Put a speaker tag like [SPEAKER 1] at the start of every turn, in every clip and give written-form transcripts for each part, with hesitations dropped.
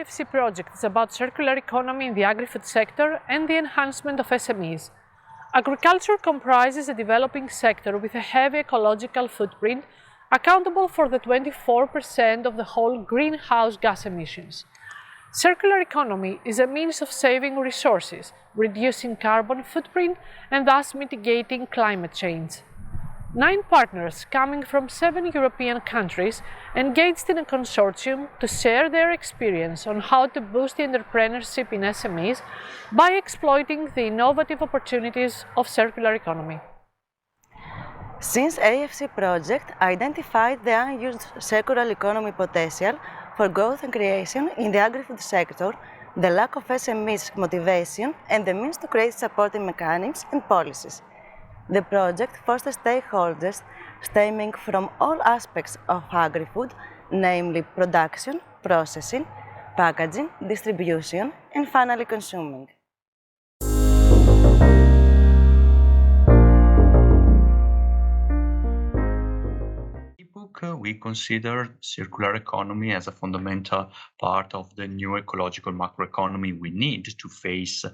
[SPEAKER 1] AFC project is about circular economy in the agri-food sector and the enhancement of SMEs. Agriculture comprises a developing sector with a heavy ecological footprint, accountable for the 24% of the whole greenhouse gas emissions. Circular economy is a means of saving resources, reducing carbon footprint, and thus mitigating climate change. 9 partners coming from 7 European countries engaged in a consortium to share their experience on how to boost the entrepreneurship in SMEs by exploiting the innovative opportunities of circular economy.
[SPEAKER 2] SinCE AFC project identified the unused circular economy potential for growth and creation in the agri-food sector, the lack of SMEs motivation, and the means to create supporting mechanisms and policies. The project fosters stakeholders stemming from all aspects of agri-food, namely production, processing, packaging, distribution, and finally consuming.
[SPEAKER 3] We consider circular economy as a fundamental part of the new ecological macroeconomy we need to face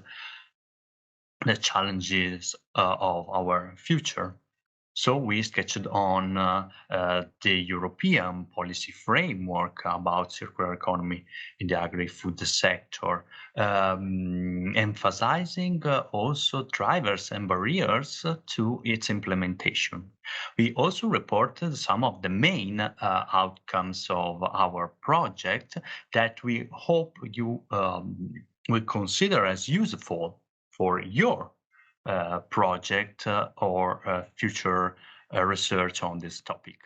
[SPEAKER 3] the challenges of our future. So we sketched on the European policy framework about circular economy in the agri-food sector, emphasizing also drivers and barriers to its implementation. We also reported some of the main outcomes of our project that we hope you will consider as useful for your project or future research on this topic.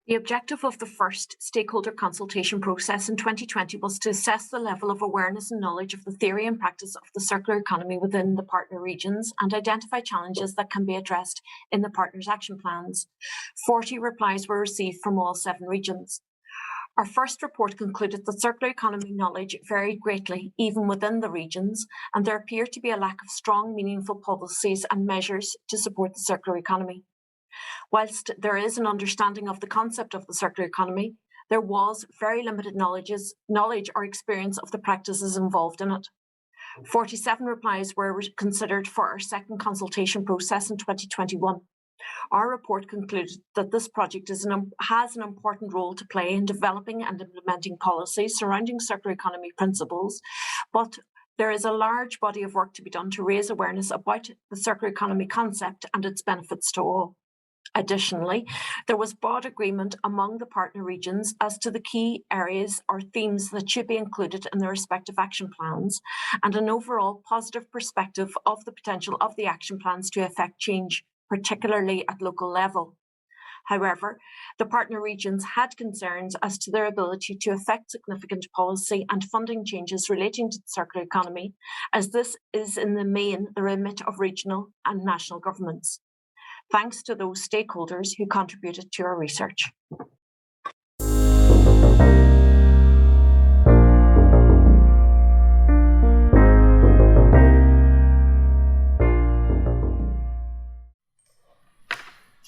[SPEAKER 4] The objective of the first stakeholder consultation process in 2020 was to assess the level of awareness and knowledge of the theory and practice of the circular economy within the partner regions and identify challenges that can be addressed in the partners' action plans. 40 replies were received from all 7 regions. Our first report concluded that circular economy knowledge varied greatly, even within the regions, and there appeared to be a lack of strong, meaningful policies and measures to support the circular economy. Whilst there is an understanding of the concept of the circular economy, there was very limited knowledge or experience of the practices involved in it. 47 replies were considered for our second consultation process in 2021. Our report concluded that this project has an important role to play in developing and implementing policies surrounding circular economy principles, but there is a large body of work to be done to raise awareness about the circular economy concept and its benefits to all. Additionally, there was broad agreement among the partner regions as to the key areas or themes that should be included in their respective action plans, and an overall positive perspective of the potential of the action plans to effect change, particularly at local level. However, the partner regions had concerns as to their ability to effect significant policy and funding changes relating to the circular economy, as this is in the main the remit of regional and national governments. Thanks to those stakeholders who contributed to our research.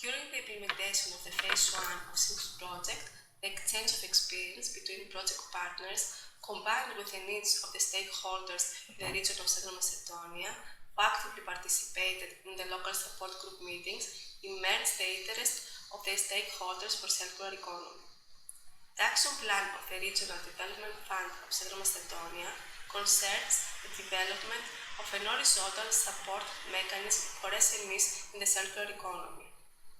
[SPEAKER 5] During the implementation of the phase 1 of SinCE project, the exchange of experience between project partners, combined with the needs of the stakeholders in the region of Central Macedonia, who actively participated in the local support group meetings, immersed the interest of the stakeholders for circular economy. The action plan of the Regional Development Fund of Central Macedonia concerns the development of an horizontal support mechanism for SMEs in the circular economy,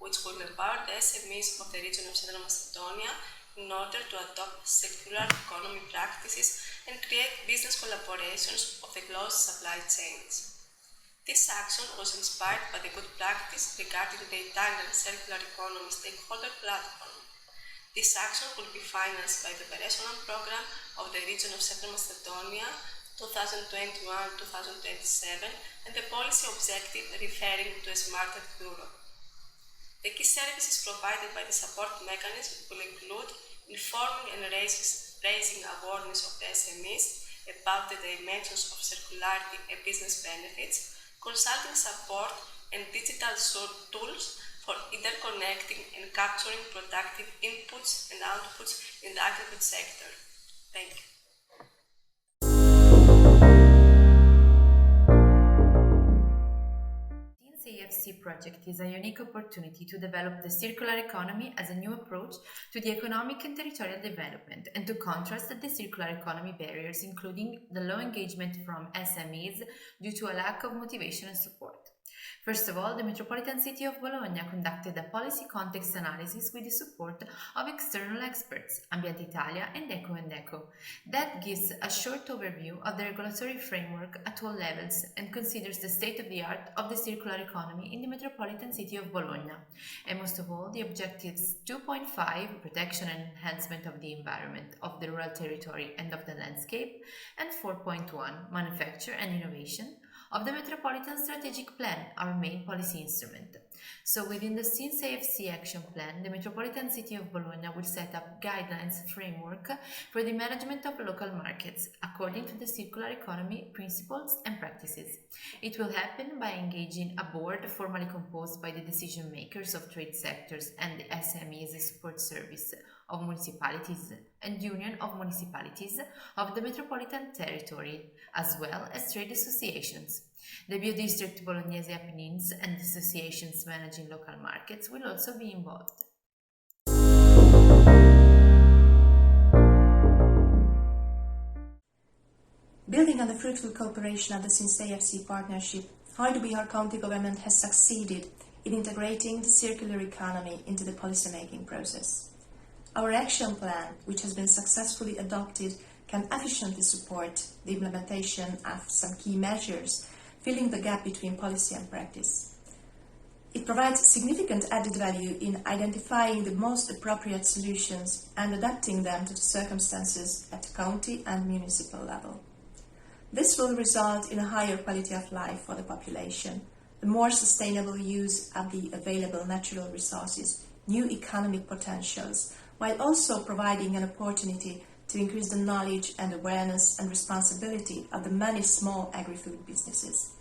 [SPEAKER 5] which will empower the SMEs of the region of Central Macedonia in order to adopt circular economy practices and create business collaborations of the closed supply chains. This action was inspired by the good practice regarding the Italian circular economy stakeholder platform. This action will be financed by the operational program of the region of Central Macedonia 2021-2027 and the policy objective referring to a smarter Europe. The key services provided by the support mechanism will include informing and raising awareness of the SMEs about the dimensions of circularity and business benefits, consulting support and digital tools for interconnecting and capturing productive inputs and outputs in the agri-food sector. Thank you.
[SPEAKER 6] SinCE AFC project is a unique opportunity to develop the circular economy as a new approach to the economic and territorial development and to contrast the circular economy barriers, including the low engagement from SMEs due to a lack of motivation and support. First of all, the Metropolitan City of Bologna conducted a policy context analysis with the support of external experts, Ambiente Italia and Eco, that gives a short overview of the regulatory framework at all levels and considers the state-of-the-art of the circular economy in the Metropolitan City of Bologna, and most of all, the objectives 2.5, protection and enhancement of the environment, of the rural territory and of the landscape, and 4.1, manufacture and innovation, of the Metropolitan Strategic Plan, our main policy instrument. So within the SinCE AFC Action Plan, the Metropolitan City of Bologna will set up guidelines framework for the management of local markets according to the circular economy principles and practices. It will happen by engaging a board formally composed by the decision makers of trade sectors and the SMEs support service of municipalities and Union of Municipalities of the metropolitan territory, as well as trade associations. The Biodistrict Bolognese Apennines and associations managing local markets will also be involved.
[SPEAKER 7] Building on the fruitful cooperation of the SinCE AFC partnership, Hajdú-Bihar County government has succeeded in integrating the circular economy into the policymaking process. Our action plan, which has been successfully adopted, can efficiently support the implementation of some key measures, filling the gap between policy and practice. It provides significant added value in identifying the most appropriate solutions and adapting them to the circumstances at county and municipal level. This will result in a higher quality of life for the population, a more sustainable use of the available natural resources, new economic potentials, while also providing an opportunity to increase the knowledge and awareness and responsibility of the many small agri-food businesses.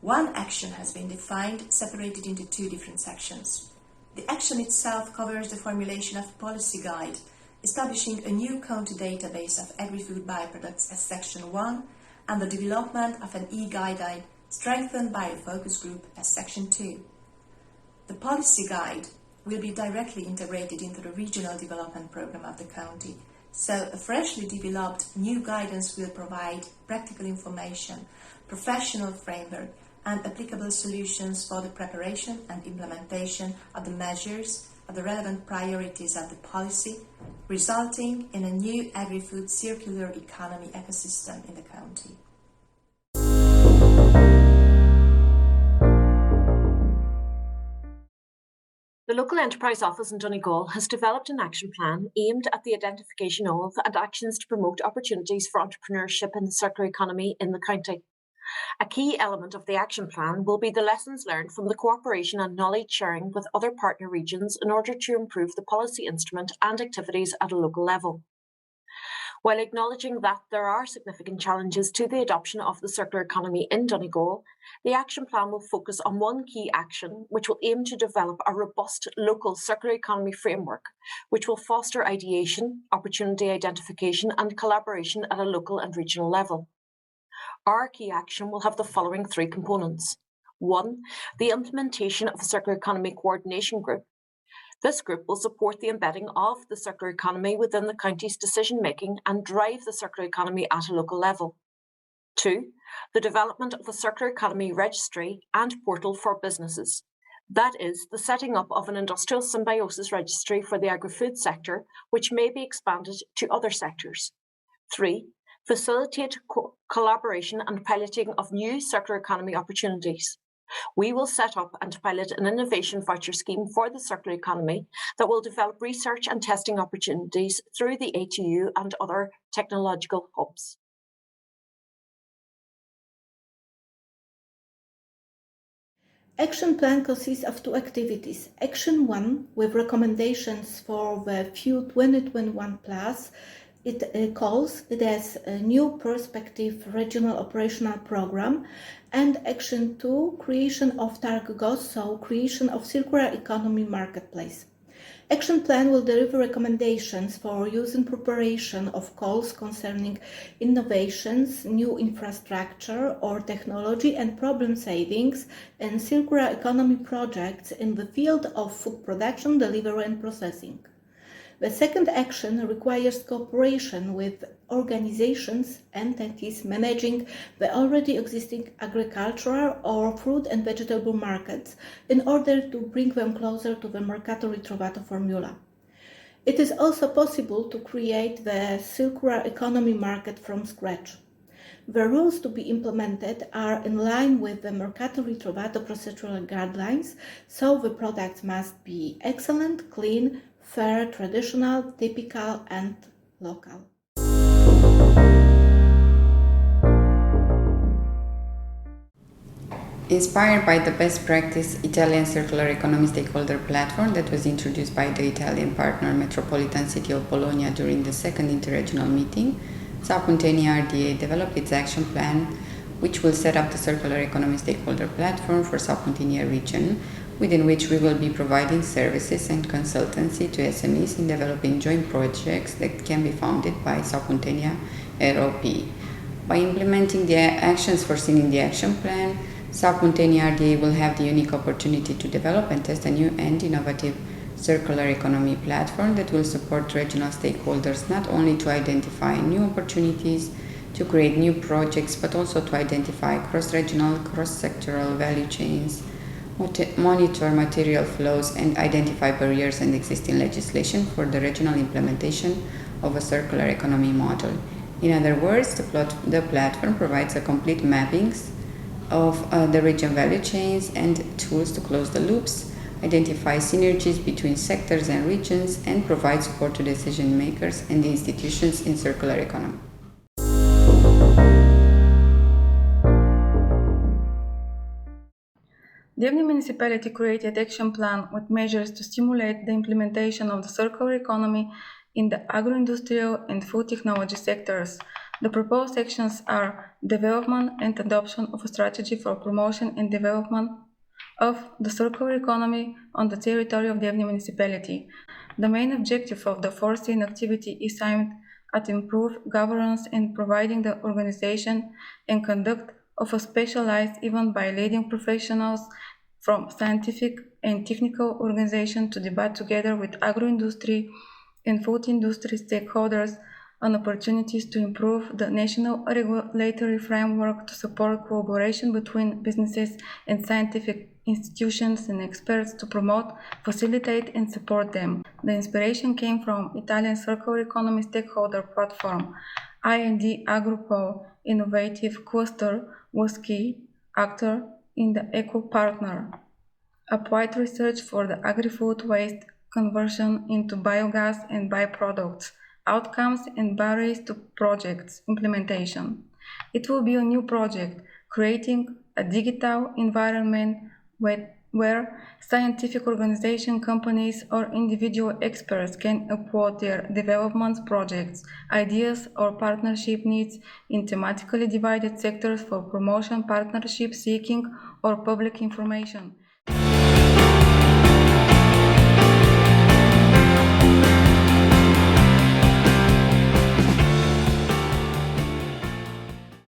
[SPEAKER 7] One action has been defined, separated into two different sections. The action itself covers the formulation of a policy guide, establishing a new county database of agri-food byproducts as Section 1, and the development of an e-guideline strengthened by a focus group as Section 2. The policy guide will be directly integrated into the regional development program of the county, so a freshly developed new guidance will provide practical information, professional framework, and applicable solutions for the preparation and implementation of the measures of the relevant priorities of the policy, resulting in a new agri-food circular economy ecosystem in the county.
[SPEAKER 4] The Local Enterprise Office in Donegal has developed an action plan aimed at the identification of and actions to promote opportunities for entrepreneurship in the circular economy in the county. A key element of the action plan will be the lessons learned from the cooperation and knowledge sharing with other partner regions in order to improve the policy instrument and activities at a local level. While acknowledging that there are significant challenges to the adoption of the circular economy in Donegal, the action plan will focus on one key action which will aim to develop a robust local circular economy framework which will foster ideation, opportunity identification and collaboration at a local and regional level. Our key action will have the following three components. 1. The implementation of a circular economy coordination group. This group will support the embedding of the circular economy within the county's decision-making and drive the circular economy at a local level. 2. The development of a circular economy registry and portal for businesses. That is, the setting up of an industrial symbiosis registry for the agri-food sector, which may be expanded to other sectors. 3. Facilitate collaboration and piloting of new circular economy opportunities. We will set up and pilot an innovation voucher scheme for the circular economy that will develop research and testing opportunities through the ATU and other technological hubs.
[SPEAKER 8] Action plan consists of two activities. Action 1, with recommendations for the FUE 2021 Plus, It calls it as a new perspective regional operational program and Action 2, creation of Targos, so creation of circular economy marketplace. Action Plan will deliver recommendations for use in preparation of calls concerning innovations, new infrastructure or technology and problem savings in circular economy projects in the field of food production, delivery and processing. The second action requires cooperation with organizations, entities managing the already existing agricultural or fruit and vegetable markets in order to bring them closer to the Mercato Ritrovato formula. It is also possible to create the circular economy market from scratch. The rules to be implemented are in line with the Mercato Ritrovato procedural guidelines, so the products must be excellent, clean, fair, traditional, typical and local.
[SPEAKER 9] Inspired by the best practice Italian Circular Economy Stakeholder Platform that was introduced by the Italian partner Metropolitan City of Bologna during the second interregional meeting, Saupuntenia RDA developed its action plan, which will set up the Circular Economy Stakeholder Platform for Saupuntenia region, within which we will be providing services and consultancy to SMEs in developing joint projects that can be funded by Saupuntenia ROP. By implementing the actions foreseen in the action plan, Saupuntenia RDA will have the unique opportunity to develop and test a new and innovative circular economy platform that will support regional stakeholders not only to identify new opportunities, to create new projects, but also to identify cross-regional, cross-sectoral value chains, monitor material flows, and identify barriers and existing legislation for the regional implementation of a circular economy model. In other words, the platform provides a complete mappings of the region value chains and tools to close the loops, identify synergies between sectors and regions, and provide support to decision makers and the institutions in circular economy.
[SPEAKER 10] The Evni municipality created action plan with measures to stimulate the implementation of the circular economy in the agro-industrial and food technology sectors. The proposed actions are development and adoption of a strategy for promotion and development of the circular economy on the territory of the Evni municipality. The main objective of the foreseen activity is aimed at improved governance and providing the organization and conduct of a specialized event by leading professionals from scientific and technical organizations to debate together with agro-industry and food industry stakeholders on opportunities to improve the national regulatory framework to support collaboration between businesses and scientific institutions and experts to promote, facilitate and support them. The inspiration came from Italian Circular Economy Stakeholder Platform. I&D Agropol Innovative Cluster was key actor in the Eco Partner, applied research for the agri-food waste conversion into biogas and byproducts, outcomes and barriers to projects implementation. It will be a new project, creating a digital environment where scientific organization, companies, or individual experts can upload their development projects, ideas, or partnership needs in thematically divided sectors for promotion, partnership seeking, or public information.